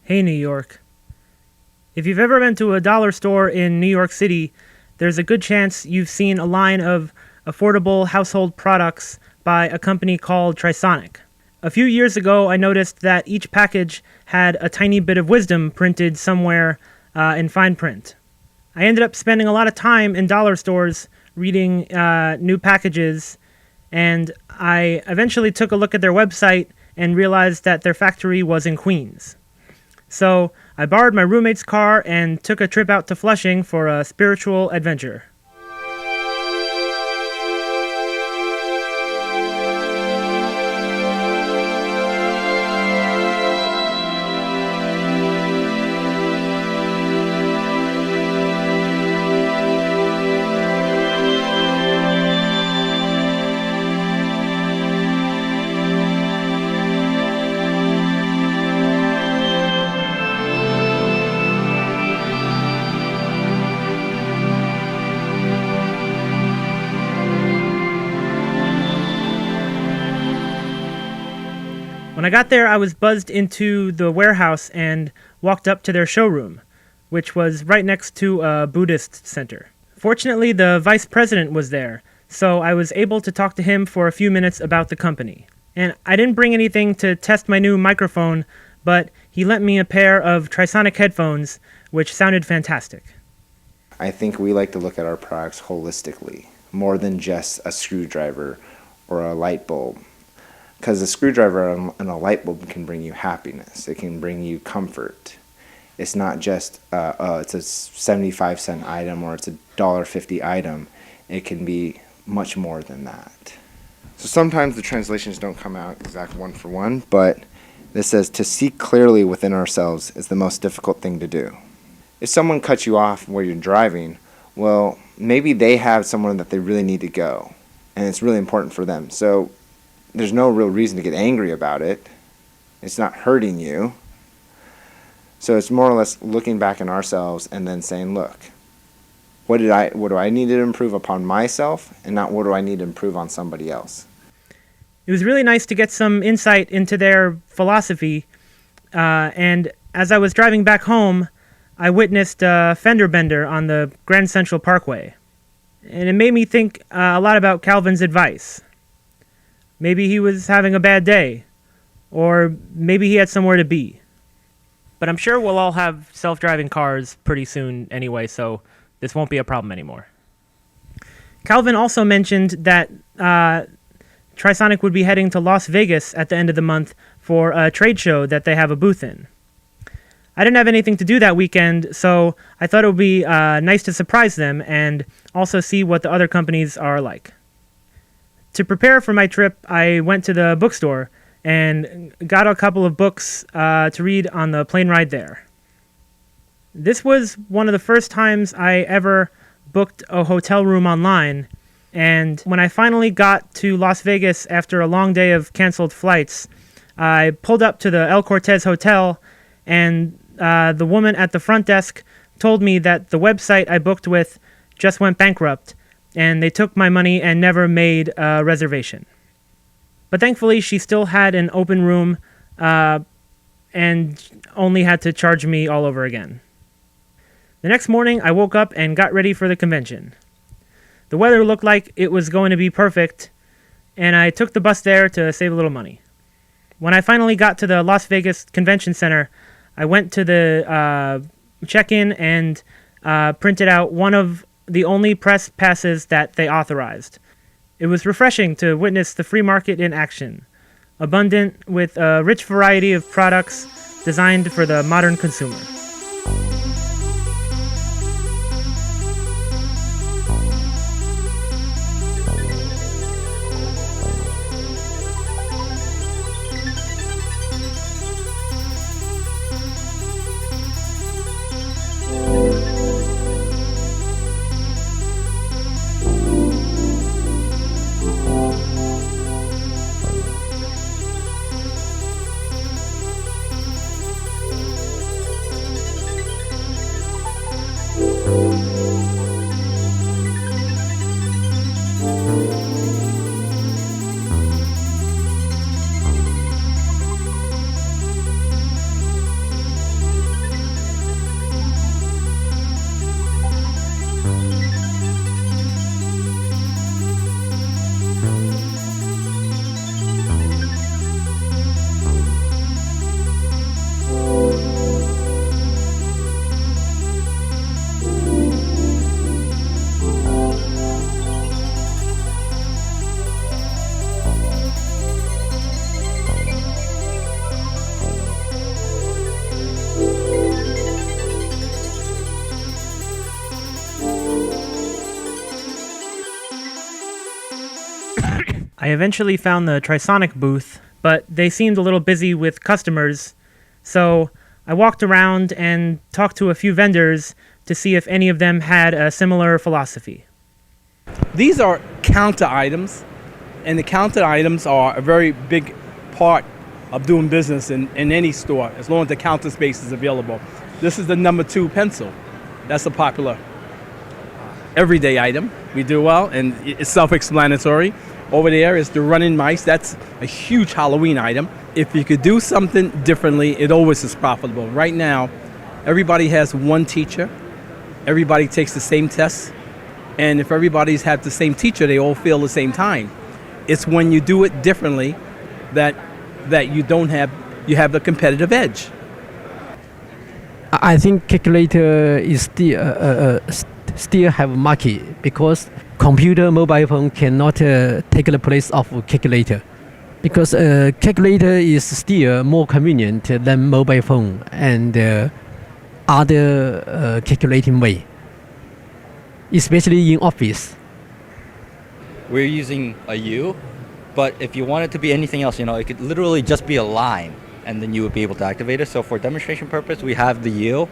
Hey, New York. If you've ever been to a dollar store in New York City, there's a good chance you've seen a line of affordable household products by a company called Trisonic. A few years ago, I noticed that each package had a tiny bit of wisdom printed somewhere in fine print. I ended up spending a lot of time in dollar stores reading new packages, and I eventually took a look at their website and realized that their factory was in Queens. So I borrowed my roommate's car and took a trip out to Flushing for a spiritual adventure. When I got there, I was buzzed into the warehouse and walked up to their showroom, which was right next to a Buddhist center. Fortunately, the vice president was there, so I was able to talk to him for a few minutes about the company. And I didn't bring anything to test my new microphone, but he lent me a pair of Trisonic headphones, which sounded fantastic. I think we like to look at our products holistically, more than just a screwdriver or a light bulb. Because a screwdriver and a light bulb can bring you happiness. It can bring you comfort. It's not just it's a 75-cent item or it's a $1.50 item. It can be much more than that. So sometimes the translations don't come out exact one for one, but this says to see clearly within ourselves is the most difficult thing to do. If someone cuts you off where you're driving, well, maybe they have somewhere that they really need to go, and it's really important for them. So there's no real reason to get angry about it. It's not hurting you. So it's more or less looking back in ourselves and then saying, look, what do I need to improve upon myself, and not what do I need to improve on somebody else? It was really nice to get some insight into their philosophy, and as I was driving back home, I witnessed a fender bender on the Grand Central Parkway. And it made me think a lot about Calvin's advice. Maybe he was having a bad day, or maybe he had somewhere to be. But I'm sure we'll all have self-driving cars pretty soon anyway, so this won't be a problem anymore. Calvin also mentioned that Trisonic would be heading to Las Vegas at the end of the month for a trade show that they have a booth in. I didn't have anything to do that weekend, so I thought it would be nice to surprise them and also see what the other companies are like. To prepare for my trip, I went to the bookstore and got a couple of books to read on the plane ride there. This was one of the first times I ever booked a hotel room online, and when I finally got to Las Vegas after a long day of canceled flights, I pulled up to the El Cortez Hotel, and the woman at the front desk told me that the website I booked with just went bankrupt, and they took my money and never made a reservation. But thankfully, she still had an open room and only had to charge me all over again. The next morning, I woke up and got ready for the convention. The weather looked like it was going to be perfect, and I took the bus there to save a little money. When I finally got to the Las Vegas Convention Center, I went to the check-in and printed out one of the only press passes that they authorized. It was refreshing to witness the free market in action, abundant with a rich variety of products designed for the modern consumer. I eventually found the Trisonic booth, but they seemed a little busy with customers, so I walked around and talked to a few vendors to see if any of them had a similar philosophy. These are counter items, and the counter items are a very big part of doing business in any store, as long as the counter space is available. This is the number 2 pencil. That's a popular everyday item. We do well, and it's self-explanatory. Over there is the running mice. That's a huge Halloween item. If you could do something differently, it always is profitable. Right now, everybody has one teacher. Everybody takes the same tests. And if everybody's had the same teacher, they all feel the same time. It's when you do it differently that you have the competitive edge. I think calculator is still have market because computer mobile phone cannot take the place of calculator, because calculator is still more convenient than mobile phone and other calculating way, especially in office. We're using a U, but if you want it to be anything else, it could literally just be a line, and then you would be able to activate it. So for demonstration purpose, we have the U,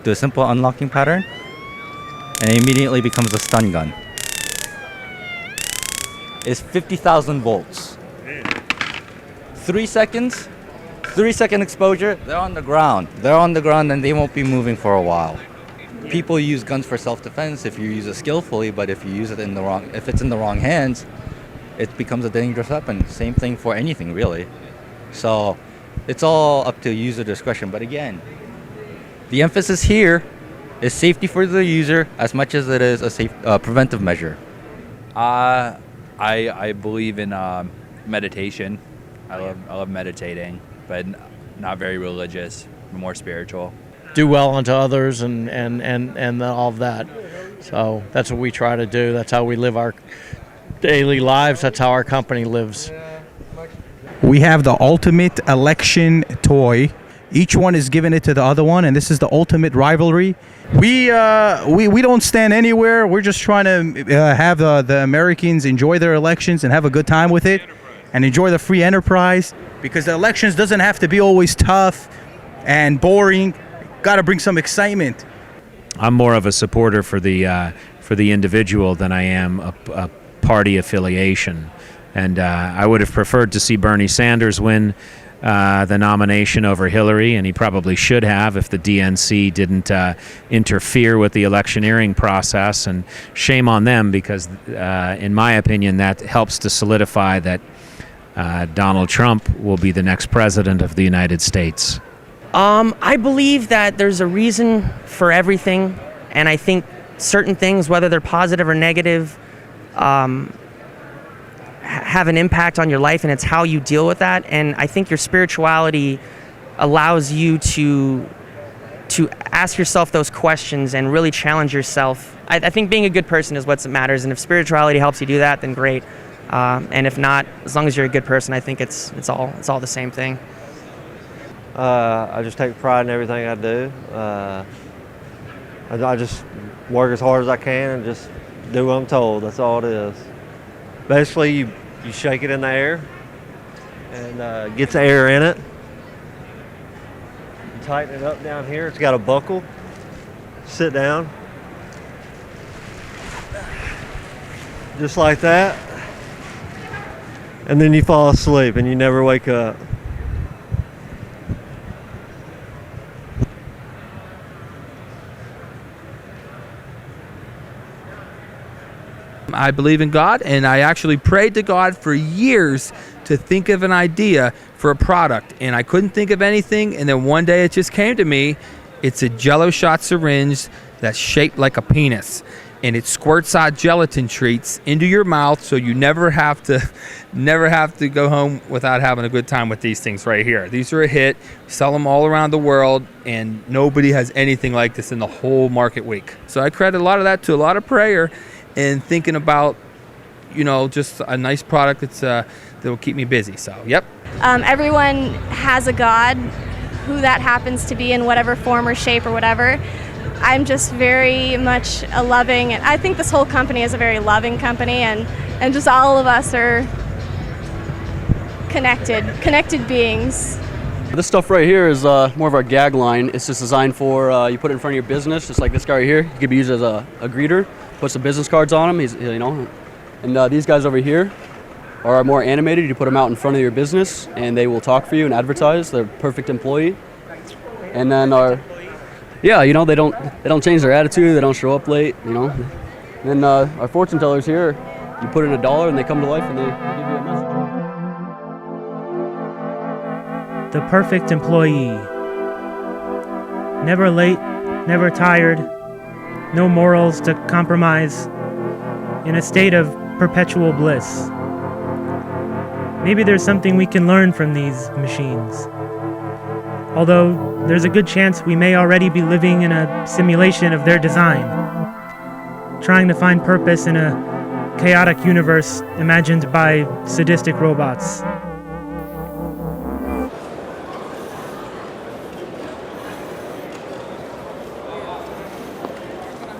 do a simple unlocking pattern, and it immediately becomes a stun gun. It's 50,000 volts. 3 seconds, 3-second exposure, they're on the ground. They're on the ground and they won't be moving for a while. People use guns for self-defense if you use it skillfully, but if you use it if it's in the wrong hands, it becomes a dangerous weapon. Same thing for anything, really. So it's all up to user discretion. But again, the emphasis here is safety for the user as much as it is a preventive measure. I believe in meditation. I love meditating, but not very religious, more spiritual. Do well unto others and all of that. So that's what we try to do. That's how we live our daily lives. That's how our company lives. We have the ultimate election toy. Each one is giving it to the other one, and this is the ultimate rivalry. We don't stand anywhere. We're just trying to have the Americans enjoy their elections and have a good time with it and enjoy the free enterprise, because the elections doesn't have to be always tough and boring. Got to bring some excitement. I'm more of a supporter for the individual than I am a party affiliation, and I would have preferred to see Bernie Sanders win the nomination over Hillary, and he probably should have if the DNC didn't interfere with the electioneering process, and shame on them, because in my opinion that helps to solidify that Donald Trump will be the next president of the United States. I believe that there's a reason for everything, and I think certain things, whether they're positive or negative, have an impact on your life, and it's how you deal with that. And I think your spirituality allows you to ask yourself those questions and really challenge yourself. I think being a good person is what matters, and if spirituality helps you do that, then great. And if not, as long as you're a good person, I think it's all the same thing. I just take pride in everything I do. I just work as hard as I can and just do what I'm told. That's all it is. Basically, you shake it in the air and gets air in it. You tighten it up down here. It's got a buckle. Sit down. Just like that. And then you fall asleep and you never wake up. I believe in God, and I actually prayed to God for years to think of an idea for a product, and I couldn't think of anything, and then one day it just came to me. It's a Jello shot syringe that's shaped like a penis, and it squirts out gelatin treats into your mouth, so you never have to go home without having a good time with these things right here. These are a hit. We sell them all around the world, and nobody has anything like this in the whole market week. So I credit a lot of that to a lot of prayer and thinking about, just a nice product that will keep me busy. So, yep. Everyone has a God, who that happens to be in whatever form or shape or whatever. I'm just very much I think this whole company is a very loving company, and just all of us are connected beings. This stuff right here is more of our gag line. It's just designed for you put it in front of your business, just like this guy right here. He could be used as a greeter. Put some business cards on him. And these guys over here are more animated. You put them out in front of your business, and they will talk for you and advertise. They're a perfect employee. And then they don't change their attitude. They don't show up late. And then our fortune tellers here, you put in $1 and they come to life and they give you a message. The perfect employee. Never late, never tired, no morals to compromise, in a state of perpetual bliss. Maybe there's something we can learn from these machines. Although there's a good chance we may already be living in a simulation of their design, trying to find purpose in a chaotic universe imagined by sadistic robots.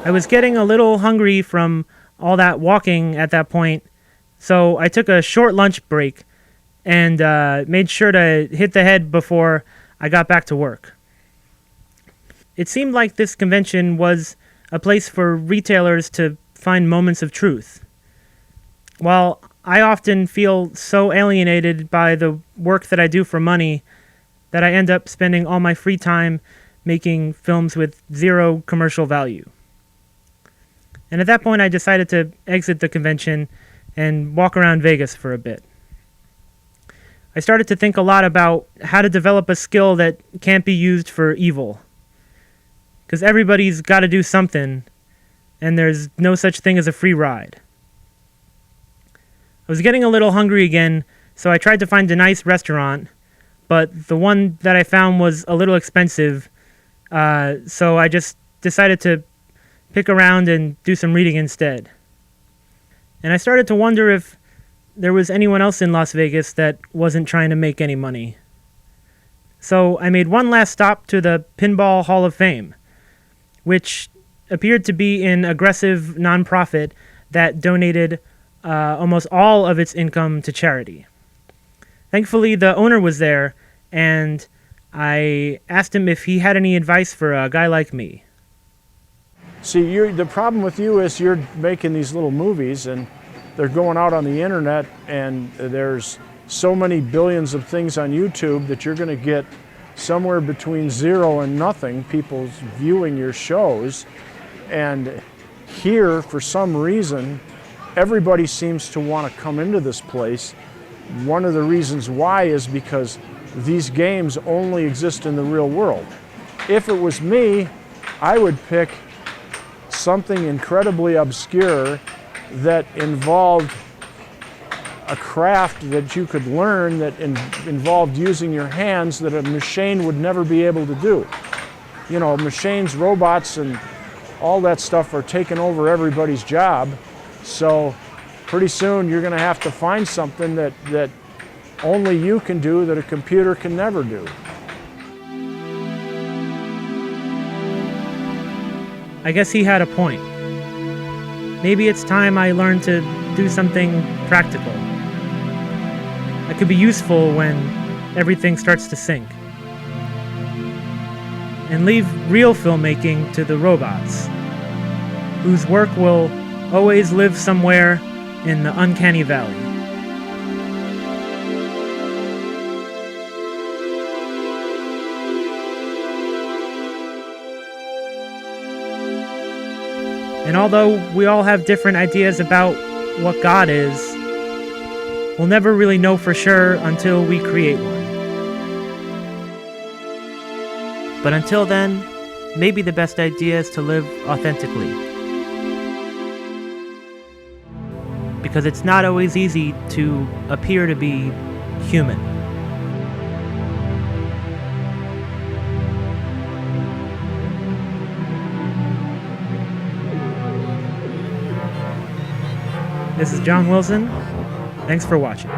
I was getting a little hungry from all that walking at that point, so I took a short lunch break and made sure to hit the head before I got back to work. It seemed like this convention was a place for retailers to find moments of truth. While I often feel so alienated by the work that I do for money that I end up spending all my free time making films with zero commercial value. And at that point, I decided to exit the convention and walk around Vegas for a bit. I started to think a lot about how to develop a skill that can't be used for evil. Because everybody's got to do something, and there's no such thing as a free ride. I was getting a little hungry again, so I tried to find a nice restaurant, but the one that I found was a little expensive, so I just decided to pick around and do some reading instead. And I started to wonder if there was anyone else in Las Vegas that wasn't trying to make any money. So I made one last stop to the Pinball Hall of Fame, which appeared to be an aggressive nonprofit that donated almost all of its income to charity. Thankfully, the owner was there, and I asked him if he had any advice for a guy like me. See, the problem with you is you're making these little movies and they're going out on the internet, and there's so many billions of things on YouTube that you're going to get somewhere between 0 and nothing people viewing your shows. And here, for some reason, everybody seems to want to come into this place. One of the reasons why is because these games only exist in the real world. If it was me, I would pick something incredibly obscure that involved a craft that you could learn that involved using your hands that a machine would never be able to do. You know, machines, robots, and all that stuff are taking over everybody's job. So pretty soon you're going to have to find something that only you can do that a computer can never do. I guess he had a point. Maybe it's time I learned to do something practical. That could be useful when everything starts to sink. And leave real filmmaking to the robots, whose work will always live somewhere in the uncanny valley. And although we all have different ideas about what God is, we'll never really know for sure until we create one. But until then, maybe the best idea is to live authentically. Because it's not always easy to appear to be human. This is John Wilson. Thanks for watching.